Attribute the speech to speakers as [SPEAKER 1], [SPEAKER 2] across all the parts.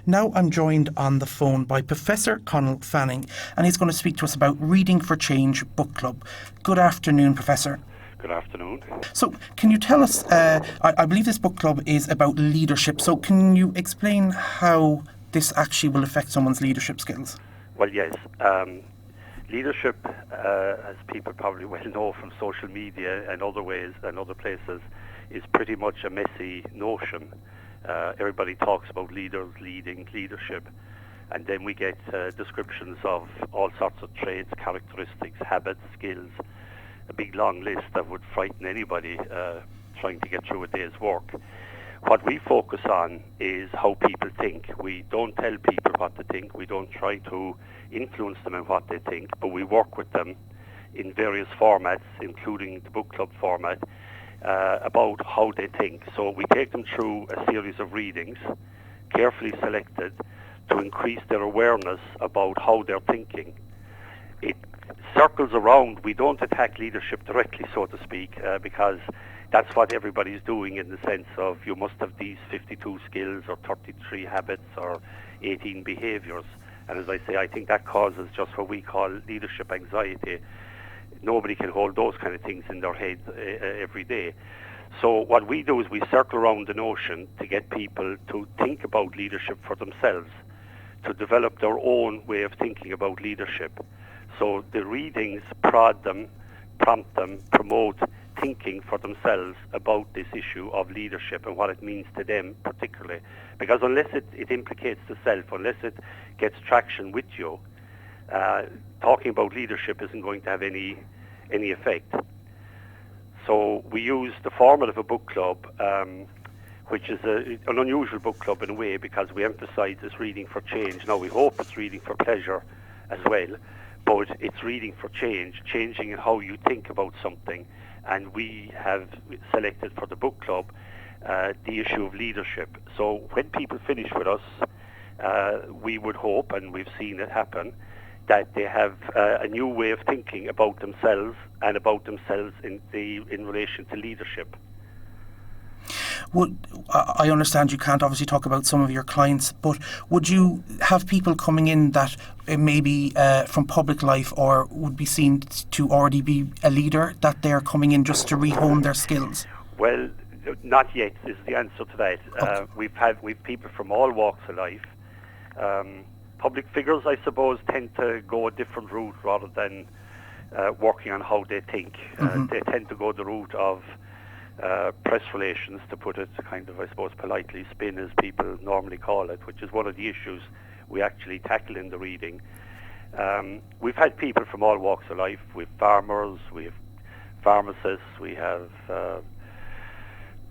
[SPEAKER 1] Now I'm joined on the phone by Professor Connell Fanning, and he's going to speak to us about Reading for Change Book Club. Good afternoon, Professor.
[SPEAKER 2] Good afternoon.
[SPEAKER 1] So can you tell us, I believe this book club is about leadership, so can you explain how this actually will affect someone's leadership skills?
[SPEAKER 2] Well, yes. Leadership, as people probably well know from social media and other ways and other places, is pretty much a messy notion. Everybody talks about leaders, leading, leadership, and then we get descriptions of all sorts of traits, characteristics, habits, skills, a big long list that would frighten anybody trying to get through a day's work. What we focus on is how people think. We don't tell people what to think. We don't try to influence them in what they think, but we work with them in various formats, including the book club format, about how they think. So we take them through a series of readings, carefully selected, to increase their awareness about how they're thinking. It circles around. We don't attack leadership directly, so to speak, because that's what everybody's doing, in the sense of you must have these 52 skills or 33 habits or 18 behaviors. And as I say, I think that causes just what we call leadership anxiety. Nobody can hold those kind of things in their head every day. So what we do is we circle around the notion to get people to think about leadership for themselves, to develop their own way of thinking about leadership. So the readings prod them, prompt them, promote thinking for themselves about this issue of leadership and what it means to them particularly. Because unless it implicates the self, unless it gets traction with you, talking about leadership isn't going to have any effect. So we use the format of a book club, which is an unusual book club in a way, because we emphasize this reading for change. Now we hope it's reading for pleasure as well, but it's reading for change, changing in how you think about something. And we have selected for the book club the issue of leadership. So when people finish with us, we would hope, and we've seen it happen, that they have a new way of thinking about themselves and about themselves in relation to leadership.
[SPEAKER 1] I understand you can't obviously talk about some of your clients, but would you have people coming in that maybe from public life or would be seen to already be a leader, that they're coming in just to rehome their skills?
[SPEAKER 2] Well, not yet is the answer to that.
[SPEAKER 1] Okay.
[SPEAKER 2] We've people from all walks of life. Public figures, I suppose, tend to go a different route rather than working on how they think. They tend to go the route of press relations, to put it kind of, I suppose, politely, spin as people normally call it, which is one of the issues we actually tackle in the reading. We've had people from all walks of life. We have farmers, we have pharmacists, we have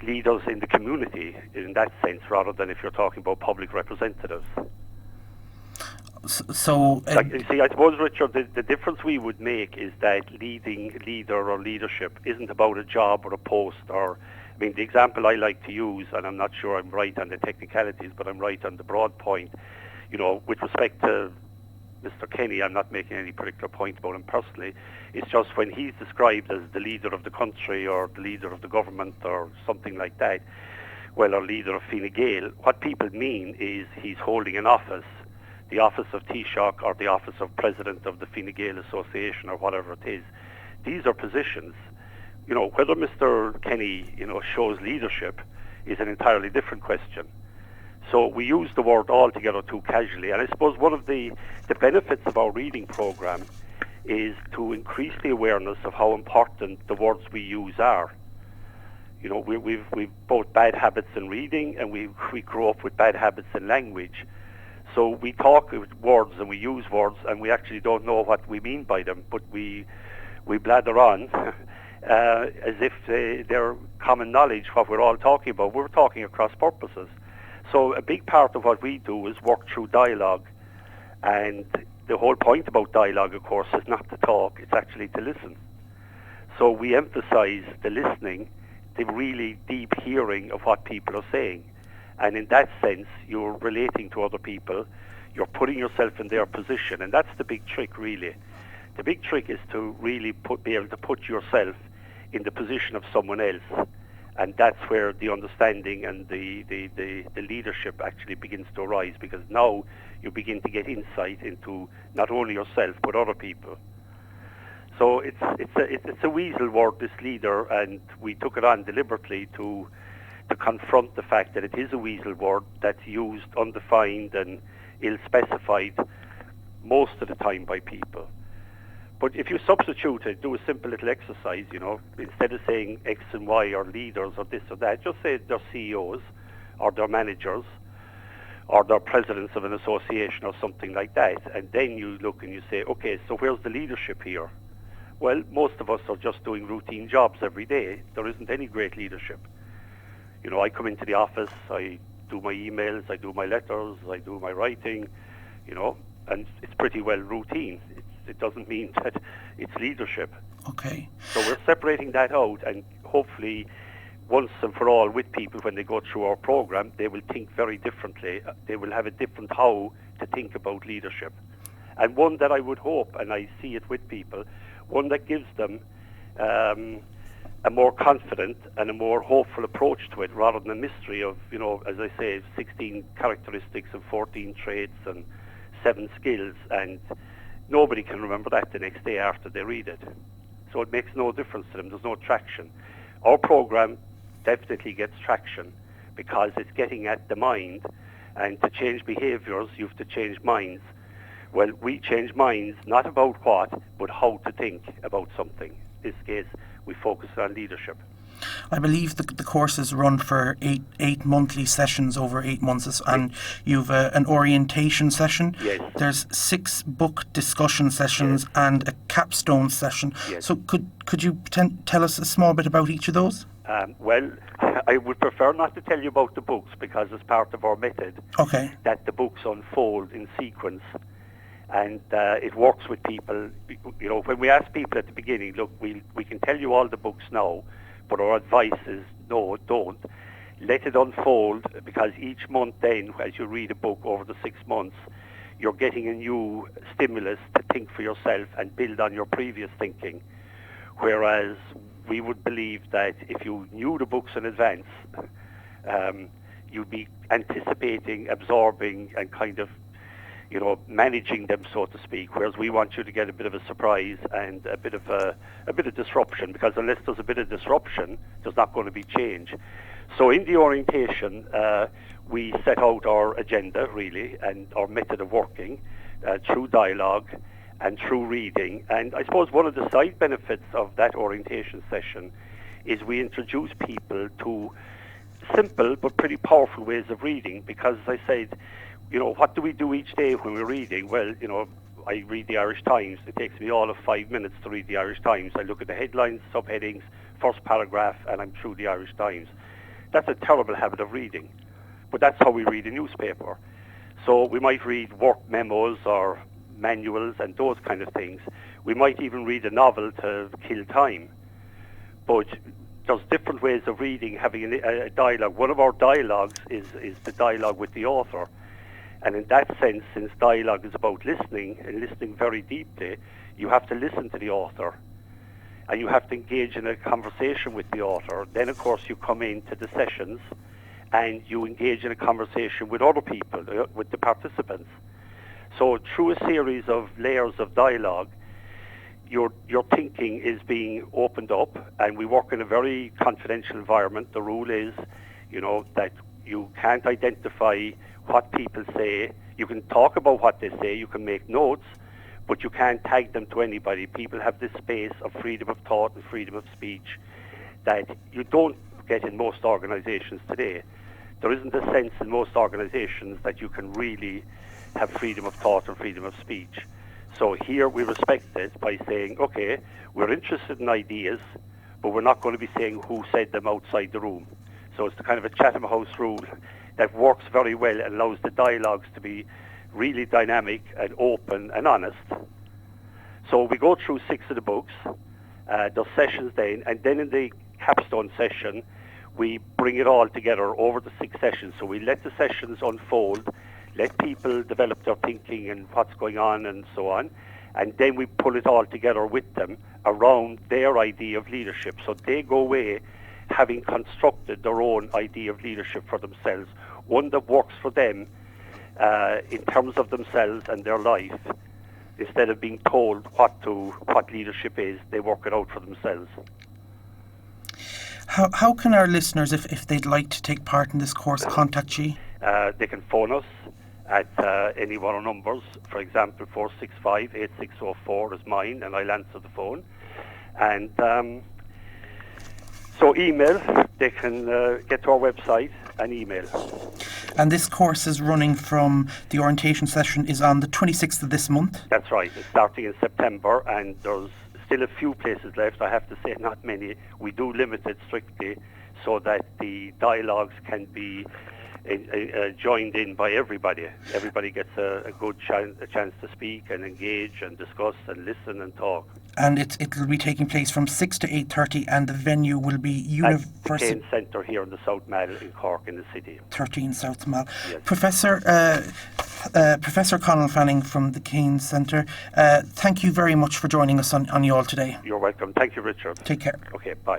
[SPEAKER 2] leaders in the community in that sense, rather than if you're talking about public representatives.
[SPEAKER 1] So,
[SPEAKER 2] you see, I suppose, Richard, the difference we would make is that leader or leadership isn't about a job or a post, or, I mean, the example I like to use, and I'm not sure I'm right on the technicalities, but I'm right on the broad point, you know, with respect to Mr. Kenny, I'm not making any particular point about him personally. It's just when he's described as the leader of the country or the leader of the government or something like that, well, or leader of Fine Gael, what people mean is he's holding an office, the office of Taoiseach or the office of President of the Fine Gael Association or whatever it is. These are positions. You know, whether Mr. Kenny, you know, shows leadership is an entirely different question. So we use the word altogether too casually. And I suppose one of the benefits of our reading program is to increase the awareness of how important the words we use are. You know, we've both bad habits in reading, and we grow up with bad habits in language. So we talk with words and we use words, and we actually don't know what we mean by them, but we blather on as if they're common knowledge, what we're all talking about. We're talking across purposes. So a big part of what we do is work through dialogue, and the whole point about dialogue, of course, is not to talk, it's actually to listen. So we emphasize the listening, the really deep hearing of what people are saying. And in that sense, you're relating to other people, you're putting yourself in their position, and that's the big trick, really. The big trick is to really be able to put yourself in the position of someone else And that's where the understanding and the leadership actually begins to arise, because now you begin to get insight into not only yourself but other people. So it's a weasel word, this leader, and we took it on deliberately to confront the fact that it is a weasel word that's used undefined and ill-specified most of the time by people. But if you substitute it, do a simple little exercise, instead of saying X and Y or leaders or this or that, just say they're CEOs or they're managers or they're presidents of an association or something like that. And then you look and you say, okay, so where's the leadership here? Well, most of us are just doing routine jobs every day. There isn't any great leadership. I come into the office, I do my emails, I do my letters, I do my writing, and it's pretty well routine. It doesn't mean that it's leadership.
[SPEAKER 1] Okay.
[SPEAKER 2] So we're separating that out, and hopefully once and for all with people, when they go through our program, they will think very differently. They will have a different how to think about leadership. And one that I would hope, and I see it with people, one that gives them a more confident and a more hopeful approach to it, rather than a mystery of, as I say, 16 characteristics and 14 traits and 7 skills, and nobody can remember that the next day after they read it. So it makes no difference to them. There's no traction. Our program definitely gets traction because it's getting at the mind, and to change behaviours, you have to change minds. Well, we change minds, not about what, but how to think about something. In this case, we focus on leadership.
[SPEAKER 1] I believe the courses run for eight monthly sessions over 8 months, and you've an orientation session.
[SPEAKER 2] Yes.
[SPEAKER 1] There's 6 book discussion sessions, yes, and a capstone session.
[SPEAKER 2] Yes.
[SPEAKER 1] So could you tell us a small bit about each of those?
[SPEAKER 2] Well, I would prefer not to tell you about the books, because it's part of our method.
[SPEAKER 1] Okay.
[SPEAKER 2] That the books unfold in sequence, and it works with people. When we ask people at the beginning, look, we can tell you all the books now, but our advice is no, don't. Let it unfold, because each month then, as you read a book over the 6 months, you're getting a new stimulus to think for yourself and build on your previous thinking. Whereas we would believe that if you knew the books in advance, you'd be anticipating, absorbing, and kind of managing them, so to speak, whereas we want you to get a bit of a surprise and a bit of disruption, because unless there's a bit of disruption, there's not going to be change. So in the orientation, we set out our agenda, really, and our method of working through dialogue and through reading. And I suppose one of the side benefits of that orientation session is we introduce people to simple but pretty powerful ways of reading, because, as I said, what do we do each day when we're reading? Well, I read the Irish Times. It takes me all of 5 minutes to read the Irish Times. I look at the headlines, subheadings, first paragraph, and I'm through the Irish Times. That's a terrible habit of reading, but that's how we read a newspaper. So we might read work memos or manuals and those kind of things. We might even read a novel to kill time. But there's different ways of reading, having a dialogue. One of our dialogues is the dialogue with the author. And in that sense, since dialogue is about listening, and listening very deeply, you have to listen to the author. And you have to engage in a conversation with the author. Then, of course, you come into the sessions and you engage in a conversation with other people, with the participants. So through a series of layers of dialogue, your thinking is being opened up, and we work in a very confidential environment. The rule is, that you can't identify what people say. You can talk about what they say, you can make notes, but you can't tag them to anybody. People have this space of freedom of thought and freedom of speech that you don't get in most organizations today. There isn't a sense in most organizations that you can really have freedom of thought and freedom of speech. So here we respect it by saying, okay, we're interested in ideas, but we're not going to be saying who said them outside the room. So it's the kind of a Chatham House rule that works very well and allows the dialogues to be really dynamic and open and honest. So we go through 6 of the books, there's sessions then, and then in the capstone session, we bring it all together over the 6 sessions. So we let the sessions unfold, let people develop their thinking and what's going on and so on, and then we pull it all together with them around their idea of leadership. So they go away having constructed their own idea of leadership for themselves, one that works for them in terms of themselves and their life. Instead of being told what leadership is, they work it out for themselves.
[SPEAKER 1] How can our listeners, if they'd like to take part in this course, contact you?
[SPEAKER 2] They can phone us at any one of our numbers. For example, 465-8604 is mine, and I'll answer the phone. And so email, they can get to our website and email.
[SPEAKER 1] And this course is running from, the orientation session is on the 26th of this month?
[SPEAKER 2] That's right. It's starting in September, and there's still a few places left. I have to say not many. We do limit it strictly so that the dialogues can be joined in by everybody. Everybody gets a good chance to speak and engage and discuss and listen and talk. And
[SPEAKER 1] it'll be taking place from 6 to 8:30, and the venue will be University...
[SPEAKER 2] At the Keynes Centre here in the South Mall in Cork in the city.
[SPEAKER 1] 13 South Mall.
[SPEAKER 2] Yes.
[SPEAKER 1] Professor Connell Fanning from the Keynes Centre, thank you very much for joining us on Youghal today.
[SPEAKER 2] You're welcome. Thank you, Richard.
[SPEAKER 1] Take care.
[SPEAKER 2] Okay, bye.